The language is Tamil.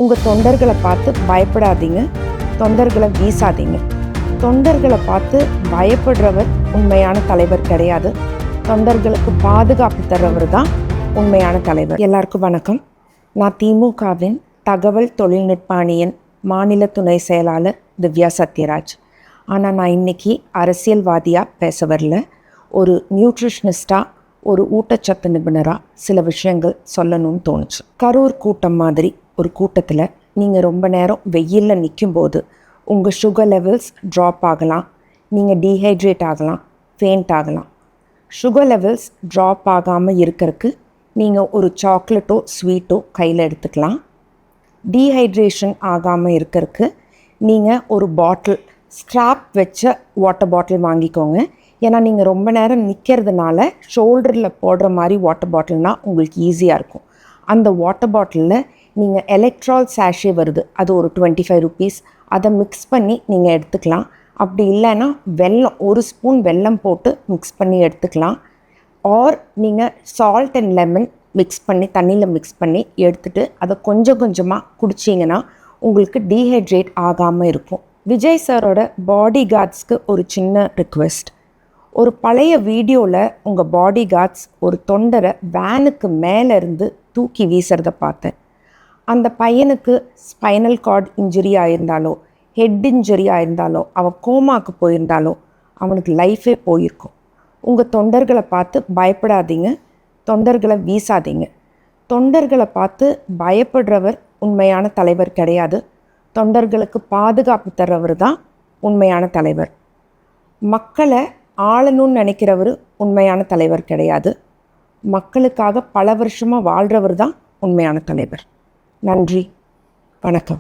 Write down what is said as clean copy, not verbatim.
உங்கள் தொண்டர்களை பார்த்து பயப்படாதீங்க, தொண்டர்களை வீசாதீங்க. தொண்டர்களை பார்த்து பயப்படுறவர் உண்மையான தலைவர் கிடையாது. தொண்டர்களுக்கு பாதுகாப்பு தர்றவர் தான் உண்மையான தலைவர். எல்லாருக்கும் வணக்கம். நான் திமுகவின் தகவல் தொழில்நுட்ப அணியின் மாநில துணை செயலாளர் திவ்யா சத்யராஜ். ஆனால் நான் இன்றைக்கி அரசியல்வாதியாக பேச வரல. ஒரு நியூட்ரிஷனிஸ்டாக, ஒரு ஊட்டச்சத்து நிபுணராக சில விஷயங்கள் சொல்லணும்னு தோணுச்சு. கரூர் கூட்டம் மாதிரி ஒரு கூட்டத்தில் நீங்கள் ரொம்ப நேரம் வெயிலில் நிற்கும்போது உங்கள் சுகர் லெவல்ஸ் ட்ராப் ஆகலாம், நீங்கள் டீஹைட்ரேட் ஆகலாம், ஃபெயிண்ட் ஆகலாம். சுகர் லெவல்ஸ் ட்ராப் ஆகாமல் இருக்கிறதுக்கு நீங்கள் ஒரு சாக்லேட்டோ ஸ்வீட்டோ கையில் எடுத்துக்கலாம். டீஹைட்ரேஷன் ஆகாமல் இருக்கிறதுக்கு நீங்கள் ஒரு பாட்டில், ஸ்ட்ராப் வச்ச வாட்டர் பாட்டில் வாங்கிக்கோங்க. ஏன்னா நீங்கள் ரொம்ப நேரம் நிற்கிறதுனால ஷோல்டரில் போடுற மாதிரி வாட்டர் பாட்டில்னால் உங்களுக்கு ஈஸியாக இருக்கும். அந்த வாட்டர் பாட்டிலில் நீங்கள் எலக்ட்ரால் சாஷே வருது, அது ஒரு 25 rupees, அதை மிக்ஸ் பண்ணி நீங்கள் எடுத்துக்கலாம். அப்படி இல்லைன்னா வெல்லம், ஒரு ஸ்பூன் வெல்லம் போட்டு மிக்ஸ் பண்ணி எடுத்துக்கலாம். ஆர் நீங்கள் சால்ட் அண்ட் லெமன் மிக்ஸ் பண்ணி, தண்ணியில் மிக்ஸ் பண்ணி எடுத்துகிட்டு அதை கொஞ்சம் கொஞ்சமாக குடிச்சிங்கன்னா உங்களுக்கு டீஹைட்ரேட் ஆகாமல் இருக்கும். விஜய் சாரோட பாடி கார்ட்ஸ்க்கு ஒரு சின்ன ரிக்வெஸ்ட். ஒரு பழைய வீடியோவில் உங்கள் பாடி கார்ட்ஸ் ஒரு தொண்டரை வேனுக்கு மேலேருந்து தூக்கி வீசுறதை பார்த்தேன். அந்த பையனுக்கு ஸ்பைனல் கார்டு இன்ஜுரி ஆயிருந்தாலோ, ஹெட் இன்ஜுரி ஆயிருந்தாலோ, அவன் கோமாக்கு போயிருந்தாலோ அவனுக்கு லைஃபே போயிருக்கும். உங்கள் தொண்டர்களை பார்த்து பயப்படாதீங்க, தொண்டர்களை வீசாதீங்க. தொண்டர்களை பார்த்து பயப்படுறவர் உண்மையான தலைவர் கிடையாது. தொண்டர்களுக்கு பாதுகாப்பு தர்றவர் தான் உண்மையான தலைவர். மக்களை ஆளணும்னு நினைக்கிறவர் உண்மையான தலைவர் கிடையாது. மக்களுக்காக பல வருஷமாக வாழ்கிறவர் தான் உண்மையான தலைவர். நன்றி, வணக்கம்.